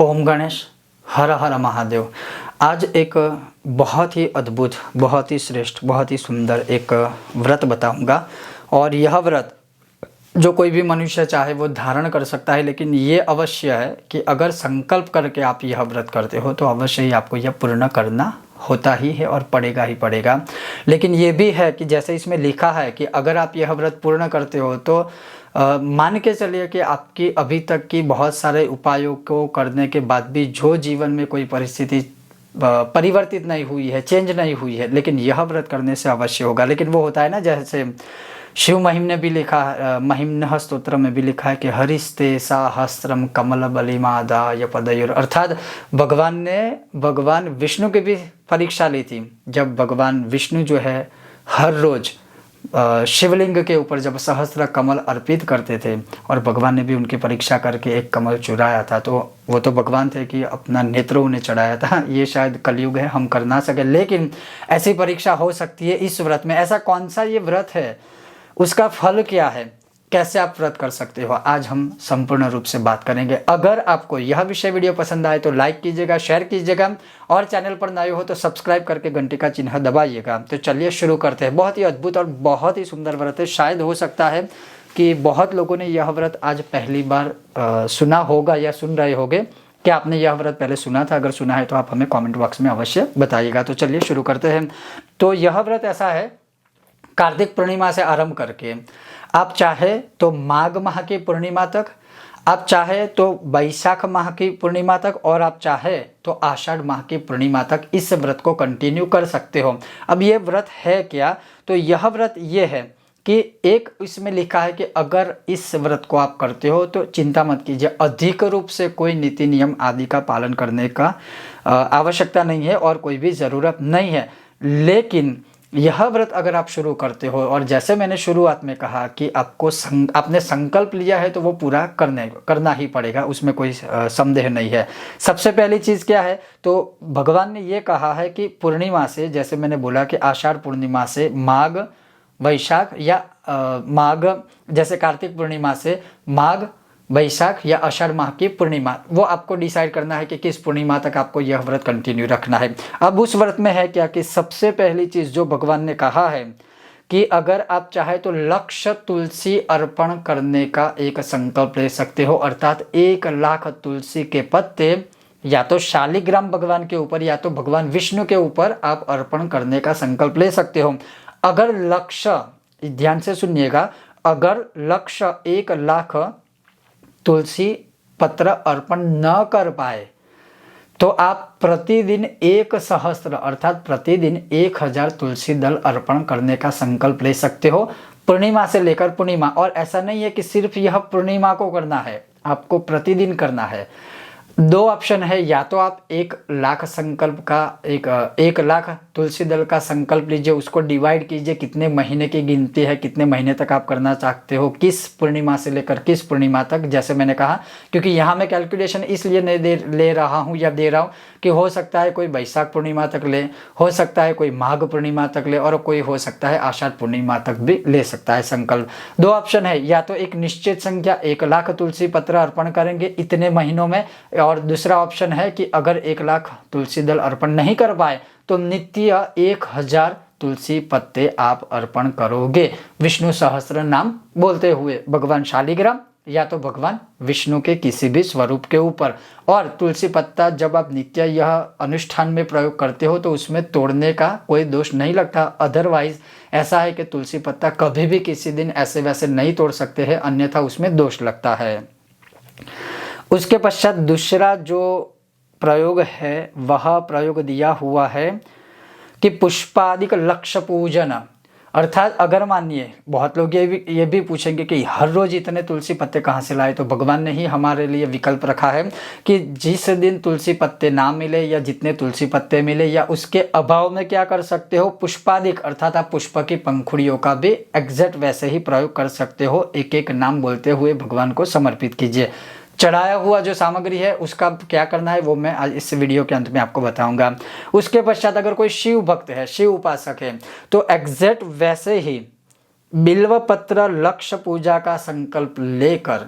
ओम गणेश, हर हर महादेव। आज एक बहुत ही अद्भुत, बहुत ही श्रेष्ठ, बहुत ही सुंदर एक व्रत बताऊंगा। और यह व्रत जो कोई भी मनुष्य चाहे वो धारण कर सकता है, लेकिन ये अवश्य है कि अगर संकल्प करके आप यह व्रत करते हो तो अवश्य ही आपको यह पूर्ण करना होता ही है और पड़ेगा ही पड़ेगा। लेकिन ये भी है कि जैसे इसमें लिखा है कि अगर आप यह व्रत पूर्ण करते हो तो मान के चलिए कि आपकी अभी तक की बहुत सारे उपायों को करने के बाद भी जो जीवन में कोई परिस्थिति परिवर्तित नहीं हुई है, चेंज नहीं हुई है, लेकिन यह व्रत करने से अवश्य होगा। लेकिन वो होता है ना, जैसे शिव महिम ने भी लिखा, महिम्नः स्तोत्र में भी लिखा है कि हरिस्ते साहस्रम कमल बलिमादाय पदयोर, अर्थात भगवान विष्णु की भी परीक्षा ली थी। जब भगवान विष्णु जो है हर रोज शिवलिंग के ऊपर जब सहस्त्र कमल अर्पित करते थे और भगवान ने भी उनकी परीक्षा करके एक कमल चुराया था, तो वो तो भगवान थे कि अपना नेत्र उन्हें चढ़ाया था। ये शायद कलयुग है, हम कर ना सके, लेकिन ऐसी परीक्षा हो सकती है इस व्रत में। ऐसा कौन सा ये व्रत है, उसका फल क्या है, कैसे आप व्रत कर सकते हो, आज हम संपूर्ण रूप से बात करेंगे। अगर आपको यह विषय वीडियो पसंद आए तो लाइक कीजिएगा, शेयर कीजिएगा और चैनल पर नए हो तो सब्सक्राइब करके घंटी का चिन्ह दबाइएगा। तो चलिए शुरू करते हैं। बहुत ही अद्भुत और बहुत ही सुंदर व्रत है। शायद हो सकता है कि बहुत लोगों ने यह व्रत आज पहली बार सुना होगा या सुन रहे होंगे। क्या आपने यह व्रत पहले सुना था? अगर सुना है तो आप हमें कॉमेंट बॉक्स में अवश्य बताइएगा। तो चलिए शुरू करते हैं। तो यह व्रत ऐसा है, कार्तिक पूर्णिमा से आरंभ करके आप चाहे तो माघ माह की पूर्णिमा तक, आप चाहे तो वैशाख माह की पूर्णिमा तक, और आप चाहे तो आषाढ़ माह की पूर्णिमा तक इस व्रत को कंटिन्यू कर सकते हो। अब ये व्रत है क्या? तो यह व्रत ये है कि एक इसमें लिखा है कि अगर इस व्रत को आप करते हो तो चिंता मत कीजिए, अधिक रूप से कोई नीति नियम आदि का पालन करने का आवश्यकता नहीं है और कोई भी ज़रूरत नहीं है। लेकिन यह व्रत अगर आप शुरू करते हो, और जैसे मैंने शुरुआत में कहा कि आपको आपने संकल्प लिया है तो वो पूरा करना ही पड़ेगा, उसमें कोई संदेह नहीं है। सबसे पहली चीज़ क्या है, तो भगवान ने ये कहा है कि पूर्णिमा से, जैसे मैंने बोला कि आषाढ़ पूर्णिमा से माघ वैशाख या माघ, जैसे कार्तिक पूर्णिमा से माघ वैशाख या आषाढ़ माह की पूर्णिमा, वो आपको डिसाइड करना है कि किस पूर्णिमा तक आपको यह व्रत कंटिन्यू रखना है। अब उस व्रत में है क्या कि सबसे पहली चीज़ जो भगवान ने कहा है कि अगर आप चाहे तो लक्ष्य तुलसी अर्पण करने का एक संकल्प ले सकते हो, अर्थात 1,00,000 तुलसी के पत्ते या तो शालिग्राम भगवान के ऊपर या तो भगवान विष्णु के ऊपर आप अर्पण करने का संकल्प ले सकते हो। अगर लक्ष्य, ध्यान से सुनिएगा, अगर लक्ष्य 1,00,000 तुलसी पत्र अर्पण न कर पाए तो आप प्रतिदिन 1 सहस्त्र अर्थात प्रतिदिन 1,000 तुलसी दल अर्पण करने का संकल्प ले सकते हो, पूर्णिमा से लेकर पूर्णिमा। और ऐसा नहीं है कि सिर्फ यह पूर्णिमा को करना है, आपको प्रतिदिन करना है। 2 ऑप्शन है, या तो आप 1,00,000 संकल्प का 1,00,000 तुलसी दल का संकल्प लीजिए, उसको डिवाइड कीजिए, कितने महीने की गिनती है, कितने महीने तक आप करना चाहते हो, किस पूर्णिमा से लेकर किस पूर्णिमा तक। जैसे मैंने कहा, क्योंकि यहाँ मैं कैलकुलेशन इसलिए नहीं ले रहा हूँ या दे रहा हूँ कि हो सकता है कोई वैशाख पूर्णिमा तक ले, हो सकता है कोई माघ पूर्णिमा तक ले, और कोई हो सकता है आषाढ़ पूर्णिमा तक भी ले सकता है संकल्प। 2 ऑप्शन है, या तो एक निश्चित संख्या 1,00,000 तुलसी पत्र अर्पण करेंगे इतने महीनों में, और दूसरा ऑप्शन है कि अगर 1,00,000 तुलसी दल अर्पण नहीं कर पाए तो नित्य 1,000 तुलसी पत्ते आप अर्पण करोगे, विष्णु सहस्त्र नाम बोलते हुए, भगवान शालिग्राम या तो भगवान विष्णु के किसी भी स्वरूप के ऊपर। और तुलसी पत्ता जब आप नित्य यह अनुष्ठान में प्रयोग करते हो तो उसमें तोड़ने का कोई दोष नहीं लगता। अदरवाइज ऐसा है कि तुलसी पत्ता कभी भी किसी दिन ऐसे वैसे नहीं तोड़ सकते हैं, अन्यथा उसमें दोष लगता है। उसके पश्चात दूसरा जो प्रयोग है वह प्रयोग दिया हुआ है कि पुष्पादिक लक्ष्य पूजन, अर्थात अगर मानिए बहुत लोग ये भी पूछेंगे कि हर रोज इतने तुलसी पत्ते कहाँ से लाए, तो भगवान ने ही हमारे लिए विकल्प रखा है कि जिस दिन तुलसी पत्ते ना मिले या जितने तुलसी पत्ते मिले या उसके अभाव में क्या कर सकते हो, पुष्पादिक, अर्थात आप पुष्प की पंखुड़ियों का भी एग्जैक्ट वैसे ही प्रयोग कर सकते हो। एक एक नाम बोलते हुए भगवान को समर्पित कीजिए। चढ़ाया हुआ जो सामग्री है उसका क्या करना है वो मैं आज इस वीडियो के अंत में आपको बताऊंगा। उसके पश्चात अगर कोई शिव भक्त है, शिव उपासक है, तो एग्जैक्ट वैसे ही बिल्व पत्र लक्ष्य पूजा का संकल्प लेकर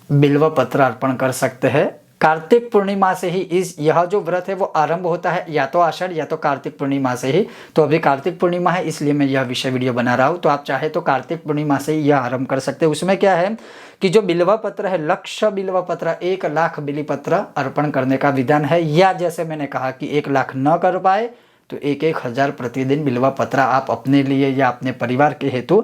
बिल्व पत्र अर्पण कर सकते हैं कार्तिक पूर्णिमा से ही यह जो व्रत है वो आरंभ होता है, या तो आषाढ़ या तो कार्तिक पूर्णिमा से ही। तो अभी कार्तिक पूर्णिमा है इसलिए मैं यह विषय वीडियो बना रहा हूँ। तो आप चाहे तो कार्तिक पूर्णिमा से ही यह आरंभ कर सकते हैं। उसमें क्या है कि जो बिल्वा पत्र है, लक्ष्य बिल्वा पत्र, 1,00,000 बिलीपत्र अर्पण करने का विधान है। या जैसे मैंने कहा कि 1,00,000 न कर पाए तो 1,000 प्रतिदिन बिल्वा पत्र आप अपने लिए या अपने परिवार के हेतु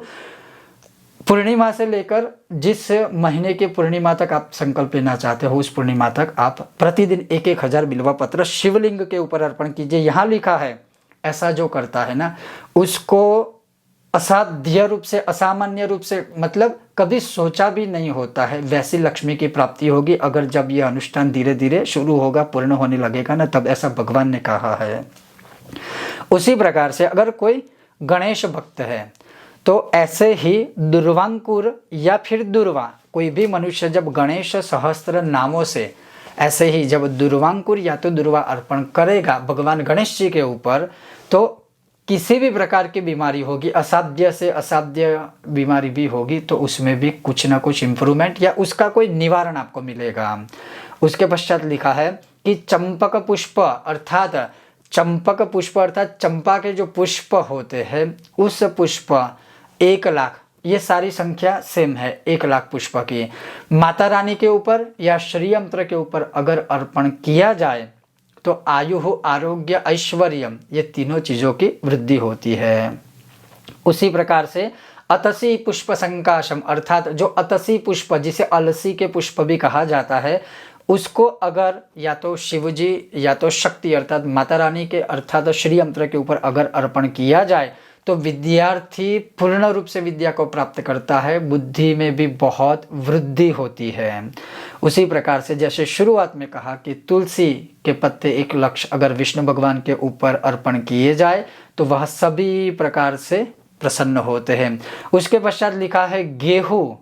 पूर्णिमा से लेकर जिस महीने के पूर्णिमा तक आप संकल्प लेना चाहते हो उस पूर्णिमा तक आप प्रतिदिन 1,000 बिल्वा पत्र शिवलिंग के ऊपर अर्पण कीजिए। यहाँ लिखा है ऐसा जो करता है ना उसको असाध्य रूप से, असामान्य रूप से, मतलब कभी सोचा भी नहीं होता है वैसी लक्ष्मी की प्राप्ति होगी अगर जब यह अनुष्ठान धीरे धीरे शुरू होगा, पूर्ण होने लगेगा ना, तब ऐसा भगवान ने कहा है। उसी प्रकार से अगर कोई गणेश भक्त है तो ऐसे ही दुर्वांकुर या फिर दुर्वा, कोई भी मनुष्य जब गणेश सहस्त्र नामों से ऐसे ही जब दुर्वांकुर या तो दुर्वा अर्पण करेगा भगवान गणेश जी के ऊपर, तो किसी भी प्रकार की बीमारी होगी, असाध्य से असाध्य बीमारी भी होगी, तो उसमें भी कुछ ना कुछ इम्प्रूवमेंट या उसका कोई निवारण आपको मिलेगा। उसके पश्चात लिखा है कि चंपक पुष्प अर्थात चंपक पुष्प अर्थात चंपा के जो पुष्प होते हैं उस पुष्प 1,00,000, ये सारी संख्या सेम है 1,00,000 पुष्प की माता रानी के ऊपर या श्री यंत्र के ऊपर अगर अर्पण किया जाए तो आयु, आरोग्य, ऐश्वर्य, ये तीनों चीज़ों की वृद्धि होती है। उसी प्रकार से अतसी पुष्प संकाशम अर्थात जो अतसी पुष्प जिसे अलसी के पुष्प भी कहा जाता है, उसको अगर या तो शिवजी या तो शक्ति अर्थात माता रानी के अर्थात श्री यंत्र के ऊपर अगर अर्पण किया जाए तो विद्यार्थी पूर्ण रूप से विद्या को प्राप्त करता है, बुद्धि में भी बहुत वृद्धि होती है। उसी प्रकार से जैसे शुरुआत में कहा कि तुलसी के पत्ते 1,00,000 अगर विष्णु भगवान के ऊपर अर्पण किए जाए तो वह सभी प्रकार से प्रसन्न होते हैं। उसके पश्चात लिखा है गेहूँ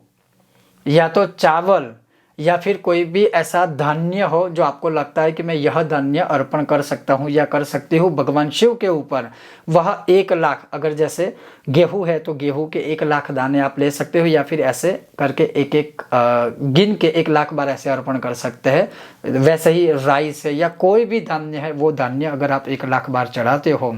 या तो चावल या फिर कोई भी ऐसा धान्य हो जो आपको लगता है कि मैं यह धान्य अर्पण कर सकता हूँ या कर सकती हूँ भगवान शिव के ऊपर, वह 1,00,000 अगर जैसे गेहूँ है तो गेहूँ के 1,00,000 दाने आप ले सकते हो या फिर ऐसे करके एक एक गिन के 1,00,000 बार ऐसे अर्पण कर सकते हैं। वैसे ही राइस है या कोई भी धान्य है वो धान्य अगर आप 1,00,000 बार चढ़ाते हो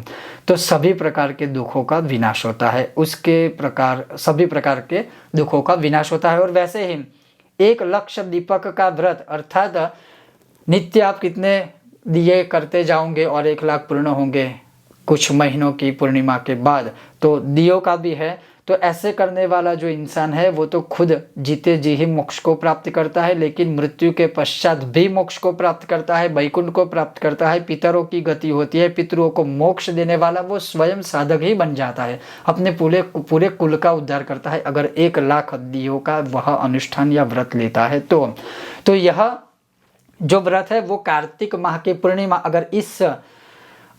तो सभी प्रकार के दुखों का विनाश होता है, उसके प्रकार सभी प्रकार के दुखों का विनाश होता है। और वैसे ही 1,00,000 दीपक का व्रत अर्थात नित्य आप कितने दिए करते जाओगे और 1,00,000 पूर्ण होंगे कुछ महीनों की पूर्णिमा के बाद, तो दियों का भी है। तो ऐसे करने वाला जो इंसान है वो तो खुद जीते जी ही मोक्ष को प्राप्त करता है, लेकिन मृत्यु के पश्चात भी मोक्ष को प्राप्त करता है, वैकुंठ को प्राप्त करता है, पितरों की गति होती है, पितरों को मोक्ष देने वाला वो स्वयं साधक ही बन जाता है, अपने पूरे कुल का उद्धार करता है अगर 1,00,000 दियों का वह अनुष्ठान या व्रत लेता है तो यह जो व्रत है वो कार्तिक माह की पूर्णिमा, अगर इस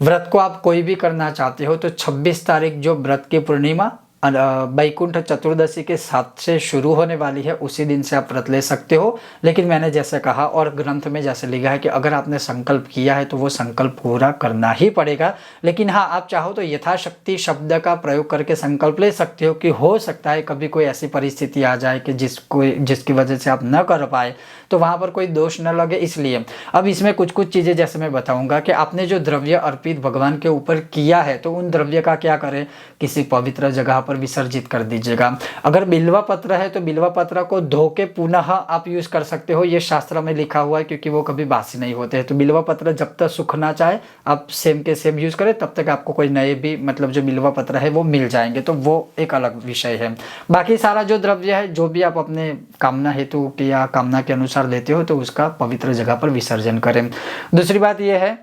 व्रत को आप कोई भी करना चाहते हो तो 26 तारीख जो व्रत की पूर्णिमा वैकुंठ चतुर्दशी के साथ से शुरू होने वाली है उसी दिन से आप व्रत ले सकते हो। लेकिन मैंने जैसे कहा और ग्रंथ में जैसे लिखा है कि अगर आपने संकल्प किया है तो वो संकल्प पूरा करना ही पड़ेगा। लेकिन हाँ, आप चाहो तो यथाशक्ति शब्द का प्रयोग करके संकल्प ले सकते हो कि हो सकता है कभी कोई ऐसी परिस्थिति आ जाए कि जिसकी वजह से आप न कर पाए तो वहाँ पर कोई दोष न लगे। इसलिए अब इसमें कुछ चीज़ें जैसे मैं बताऊँगा कि आपने जो द्रव्य अर्पित भगवान के ऊपर किया है तो उन द्रव्य का क्या करें, किसी पवित्र जगह पर विसर्जित कर दीजिएगा। अगर बिल्वा पत्र है तो बिल्वा पत्र को धो के पुनः आप यूज कर सकते हो, ये शास्त्र में लिखा हुआ है क्योंकि वो कभी बासी नहीं होते हैं। तो बिल्वा पत्र जब तक सूखना चाहे आप सेम के सेम यूज करें, तब तक आपको कोई नए भी मतलब जो बिल्वा पत्र है वो मिल जाएंगे, तो वो एक अलग विषय है। बाकी सारा जो द्रव्य है जो भी आप अपने कामना हेतु की या कामना के अनुसार लेते हो तो उसका पवित्र जगह पर विसर्जन करें। दूसरी बात यह है,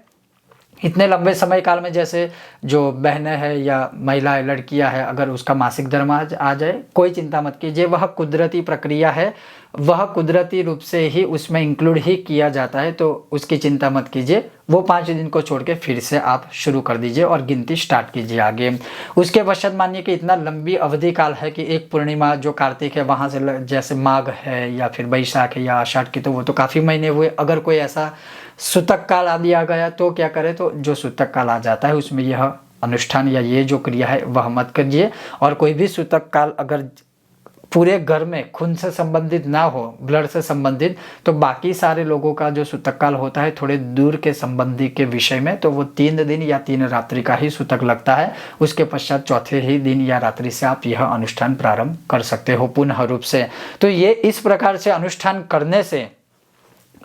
इतने लंबे समय काल में जैसे जो बहनें हैं या महिलाएं लड़कियां हैं, अगर उसका मासिक धर्म आ जाए कोई चिंता मत कीजिए, वह कुदरती प्रक्रिया है, वह कुदरती रूप से ही उसमें इंक्लूड ही किया जाता है, तो उसकी चिंता मत कीजिए। वो 5 दिन को छोड़ के फिर से आप शुरू कर दीजिए और गिनती स्टार्ट कीजिए आगे। उसके पश्चात मानिए कि इतना लंबी अवधि काल है कि एक पूर्णिमा जो कार्तिक है वहाँ से जैसे माघ है या फिर बैसाख है या आषाढ़ की, तो वो तो काफ़ी महीने हुए। अगर कोई ऐसा सूतक काल आदि आ गया तो क्या करें, तो जो सूतक काल आ जाता है उसमें यह अनुष्ठान या ये जो क्रिया है वह मत करिए। और कोई भी सूतक काल अगर पूरे घर में खून से संबंधित ना हो, ब्लड से संबंधित, तो बाकी सारे लोगों का जो सूतक काल होता है थोड़े दूर के संबंधी के विषय में, तो वो 3 दिन या 3 रात्रि का ही सूतक लगता है। उसके पश्चात चौथे ही दिन या रात्रि से आप यह अनुष्ठान प्रारंभ कर सकते हो पुनः रूप से। तो ये इस प्रकार से अनुष्ठान करने से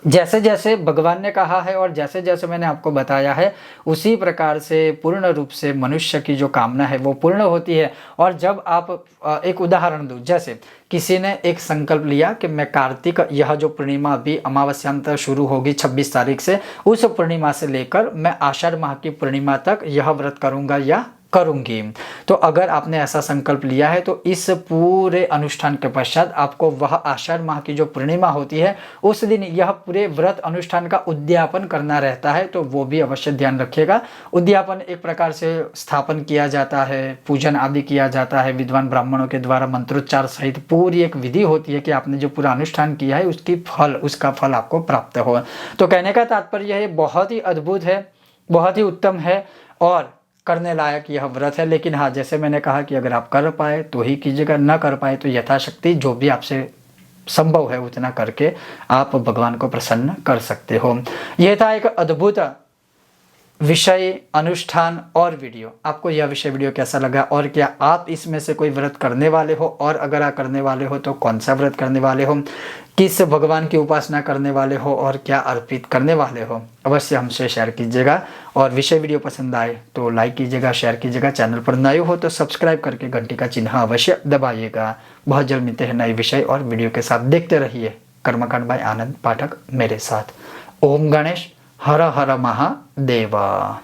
जैसे जैसे भगवान ने कहा है और जैसे जैसे मैंने आपको बताया है, उसी प्रकार से पूर्ण रूप से मनुष्य की जो कामना है वो पूर्ण होती है। और जब आप एक उदाहरण दूं, जैसे किसी ने एक संकल्प लिया कि मैं कार्तिक, यह जो पूर्णिमा अभी अमावस्यांत शुरू होगी 26 तारीख से, उस पूर्णिमा से लेकर मैं आषाढ़ माह की पूर्णिमा तक यह व्रत करूंगा या करूंगी। तो अगर आपने ऐसा संकल्प लिया है तो इस पूरे अनुष्ठान के पश्चात आपको वह आषाढ़ माह की जो पूर्णिमा होती है उस दिन यह पूरे व्रत अनुष्ठान का उद्यापन करना रहता है। तो वो भी अवश्य ध्यान रखिएगा। उद्यापन एक प्रकार से स्थापन किया जाता है, पूजन आदि किया जाता है, विद्वान ब्राह्मणों के द्वारा मंत्रोच्चार सहित पूरी एक विधि होती है कि आपने जो पूरा अनुष्ठान किया है उसका फल आपको प्राप्त हो। तो कहने का तात्पर्य है बहुत ही अद्भुत है, बहुत ही उत्तम है और करने लायक यह व्रत है। लेकिन हाँ, जैसे मैंने कहा कि अगर आप कर पाए तो ही कीजिएगा, न कर पाए तो यथाशक्ति जो भी आपसे संभव है उतना करके आप भगवान को प्रसन्न कर सकते हो। यह था एक अद्भुत विषय, अनुष्ठान और वीडियो। आपको यह विषय वीडियो कैसा लगा और क्या आप इसमें से कोई व्रत करने वाले हो, और अगर आप करने वाले हो तो कौन सा व्रत करने वाले हो, किस भगवान की उपासना करने वाले हो और क्या अर्पित करने वाले हो, अवश्य हमसे शेयर कीजिएगा। और विषय वीडियो पसंद आए तो लाइक कीजिएगा, शेयर कीजिएगा। चैनल पर नए हो तो सब्सक्राइब करके घंटी का चिन्ह अवश्य दबाइएगा। बहुत जल्द मिलते हैं नए विषय और वीडियो के साथ। देखते रहिए कर्मकांड बाय आनंद पाठक मेरे साथ। ओम गणेश, हर हर महादेवा।